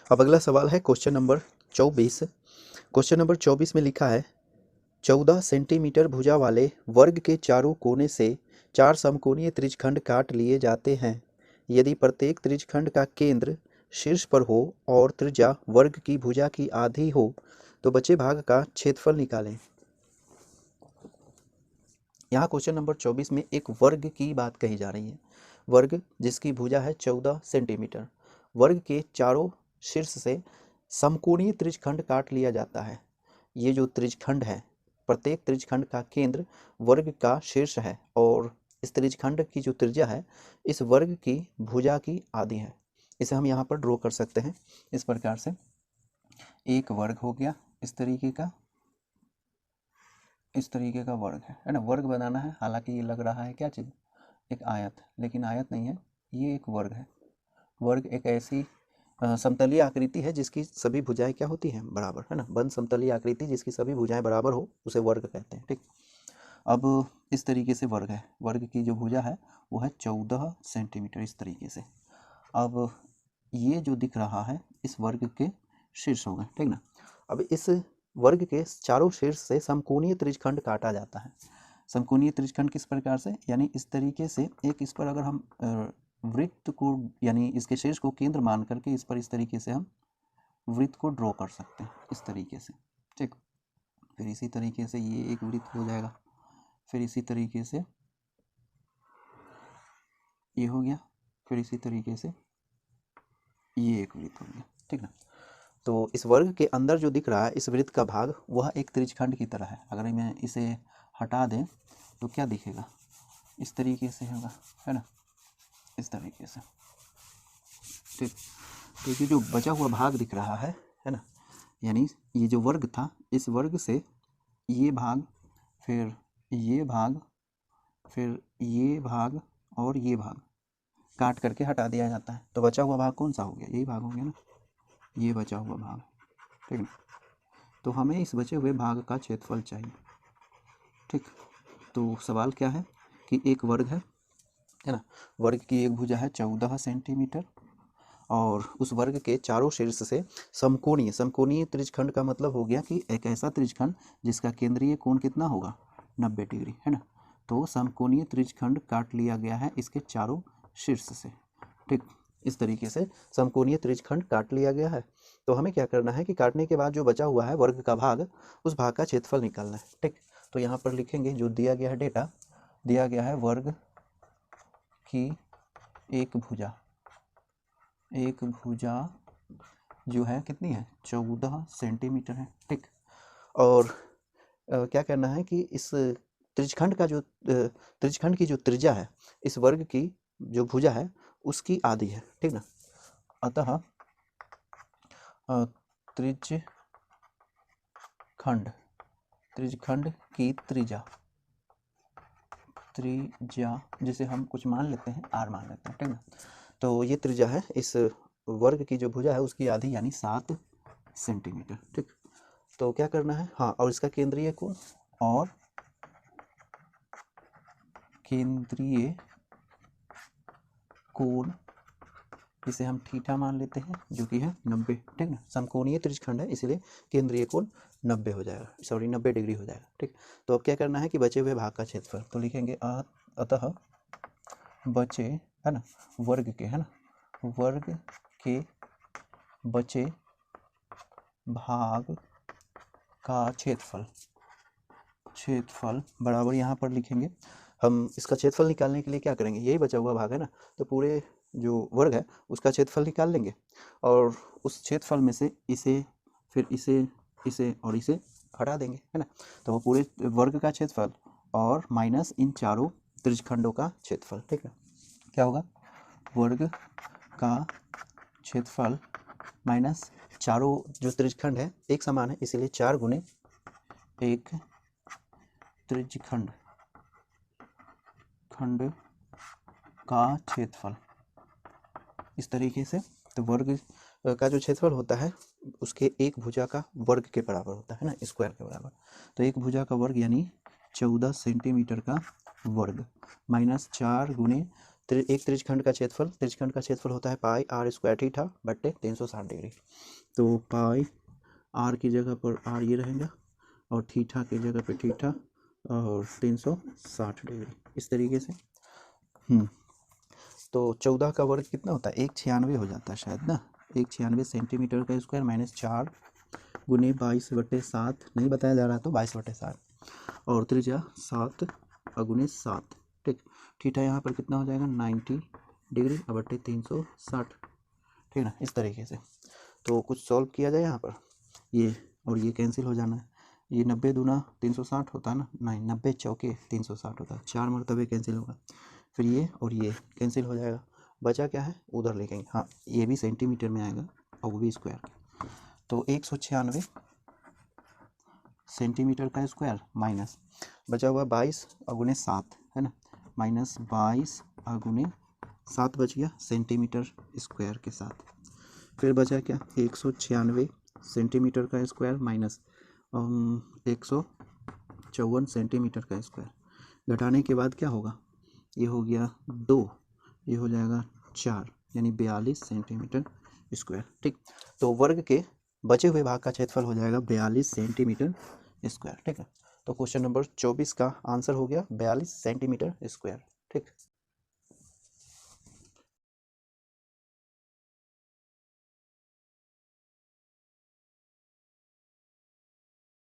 अब अगला सवाल है क्वेश्चन नंबर 24। क्वेश्चन नंबर 24 में लिखा है 14 सेंटीमीटर भुजा वाले वर्ग के चारों कोने से 4 समकोणीय त्रिज्यखंड काट लिए जाते हैं। यदि प्रत्येक त्रिज्यखंड का केंद्र शीर्ष पर हो और त्रिज्या वर्ग की भुजा की आधी हो तो बचे भाग का क्षेत्रफल निकालें। यहाँ क्वेश्चन नंबर 24 में एक वर्ग की बात कही जा रही है। वर्ग जिसकी भुजा है 14 सेंटीमीटर, वर्ग के चारों शीर्ष से समकोणीय त्रिज्यखंड काट लिया जाता है। ये जो त्रिज्यखंड है, प्रत्येक त्रिज्यखंड का केंद्र वर्ग का शीर्ष है और इस त्रिज्यखंड की जो त्रिज्या है इस वर्ग की भुजा की आधी है। इसे हम यहाँ पर ड्रॉ कर सकते हैं इस प्रकार से। एक वर्ग हो गया इस तरीके का वर्ग है ना। वर्ग बनाना है, हालांकि ये लग रहा है क्या चीज़, एक आयत, लेकिन आयत नहीं है, ये एक वर्ग है। वर्ग एक ऐसी समतलीय आकृति है जिसकी सभी भुजाएं क्या होती हैं, बराबर, है ना। बंद समतलीय आकृति जिसकी सभी भुजाएं बराबर हो उसे वर्ग कहते हैं। ठीक, अब इस तरीके से वर्ग है, वर्ग की जो भुजा है वो है 14 सेंटीमीटर इस तरीके से। अब ये जो दिख रहा है इस वर्ग के शीर्ष हो गए, ठीक ना। अब इस वर्ग के चारों शीर्ष से समकोणीय त्रिज्यखंड काटा जाता है। समकोणीय त्रिज्यखंड किस प्रकार से, यानी इस तरीके से एक इस पर अगर हम वृत्त को, यानी इसके शीर्ष को केंद्र मान करके इस पर इस तरीके से हम वृत्त को ड्रॉ कर सकते हैं इस तरीके से। ठीक, फिर इसी तरीके से ये एक वृत्त हो जाएगा, फिर इसी तरीके से ये हो गया, फिर इसी तरीके से ये एक वृत्त हो गया। ठीक ना। तो इस वर्ग के अंदर जो दिख रहा है इस वृत्त का भाग वह एक त्रिज्यखंड की तरह है। अगर मैं इसे हटा दें तो क्या दिखेगा, इस तरीके से होगा, है ना, इस तरीके से। ठीक, तो ये जो बचा हुआ भाग दिख रहा है ना, यानी ये जो वर्ग था इस वर्ग से ये भाग, फिर ये भाग, फिर ये भाग और ये भाग काट करके हटा दिया जाता है। तो बचा हुआ भाग कौन सा हो गया, यही भाग हो गया ना, ये बचा हुआ भाग। ठीक है, तो हमें इस बचे हुए भाग का क्षेत्रफल चाहिए। ठीक, तो सवाल क्या है कि एक वर्ग है ना, वर्ग की एक भुजा है 14 सेंटीमीटर और उस वर्ग के चारों शीर्ष से समकोणीय त्रिज्यखंड का मतलब हो गया कि एक ऐसा त्रिज्यखंड जिसका केंद्रीय कोण कितना होगा, 90 डिग्री, है ना। तो समकोणीय त्रिज्यखंड काट लिया गया है इसके चारों शीर्ष से। ठीक, इस तरीके से समकोणीय त्रिज्यखंड काट लिया गया है। तो हमें क्या करना है कि काटने के बाद जो बचा हुआ है वर्ग का भाग, उस भाग का क्षेत्रफल निकालना है। ठीक, तो यहाँ पर लिखेंगे जो दिया गया है डेटा, दिया गया है वर्ग की एक भुजा जो है कितनी है, 14 सेंटीमीटर है। ठीक, और क्या करना है कि इस त्रिज्यखंड की जो त्रिज्या है इस वर्ग की जो भुजा है उसकी आधी है। ठीक ना। अतः त्रिज्यखंड की त्रिज्या जिसे हम कुछ मान लेते हैं, r मान लेते हैं। ठीक ना। तो ये त्रिज्या है इस वर्ग की जो भुजा है उसकी आधी, यानी 7 सेंटीमीटर। ठीक, तो क्या करना है, हाँ, और इसका केंद्रीय कोण, और केंद्रीय कोण इसे हम थीटा मान लेते हैं जो कि है 90। ठीक ना, समकोणीय त्रिज्यखंड है इसलिए केंद्रीय कोण 90 हो जाएगा, सॉरी 90 डिग्री हो जाएगा। ठीक, तो अब क्या करना है कि बचे हुए भाग का क्षेत्रफल, तो लिखेंगे अतः बचे, है ना, वर्ग के, है ना, वर्ग के बचे भाग का क्षेत्रफल बराबर, यहाँ पर लिखेंगे हम इसका क्षेत्रफल निकालने के लिए क्या करेंगे, यही बचा हुआ भाग है ना, तो पूरे जो वर्ग है उसका क्षेत्रफल निकाल लेंगे और उस क्षेत्रफल में से इसे, फिर इसे और इसे हटा देंगे, है ना। तो वो पूरे वर्ग का क्षेत्रफल और माइनस इन चारों त्रिज्यखंडों का क्षेत्रफल। ठीक है, क्या होगा, वर्ग का क्षेत्रफल माइनस चारों जो त्रिज्यखंड है एक समान है इसलिए 4 गुने एक त्रिज्यखंड का क्षेत्रफल, इस तरीके से। तो वर्ग का जो क्षेत्रफल होता है उसके एक भुजा का वर्ग के बराबर होता है ना, स्क्वायर के बराबर। तो एक भुजा का वर्ग यानी 14 सेंटीमीटर का वर्ग माइनस 4 गुने एक त्रिज्यखंड का क्षेत्रफल होता है पाई आर स्क्वायर थीटा बट्टे 360 डिग्री। तो पाई आर की जगह पर आर ये रहेगा और थीटा की जगह पे थीटा और 360 डिग्री इस तरीके से। तो 14 का वर्ग कितना होता है, 196 हो जाता है शायद ना, 196 सेंटीमीटर का स्क्वायर माइनस 4 गुने 22/7 नहीं बताया जा रहा है तो 22/7 और त्रिज्या 7 गुने 7। ठीक, थीटा यहाँ पर कितना हो जाएगा 90 डिग्री बट्टे 360। ठीक ना, इस तरीके से। तो कुछ सॉल्व किया जाए यहाँ पर, ये और ये कैंसिल हो जाना है। ये 90 दूना 360 होता है ना, नहीं 90 चौके 360 होता है, 4 मरतबे कैंसिल होगा। फिर ये और ये कैंसिल हो जाएगा, बचा क्या है उधर लेंगे। हाँ, ये भी सेंटीमीटर में आएगा और वो भी स्क्वायर। तो 196 सेंटीमीटर का स्क्वायर माइनस बचा हुआ 22 गुने 7 है ना, माइनस 22 गुने 7 बच गया सेंटीमीटर स्क्वायर के साथ। फिर बचा क्या 196 सेंटीमीटर का स्क्वायर माइनस 154 सेंटीमीटर का स्क्वायर। घटाने के बाद क्या होगा, ये हो गया 2, ये हो जाएगा 4 यानी 42 सेंटीमीटर स्क्वायर। ठीक, तो वर्ग के बचे हुए भाग का क्षेत्रफल हो जाएगा 42 सेंटीमीटर स्क्वायर। ठीक है, तो क्वेश्चन नंबर 24 का आंसर हो गया 42 सेंटीमीटर स्क्वायर। ठीक।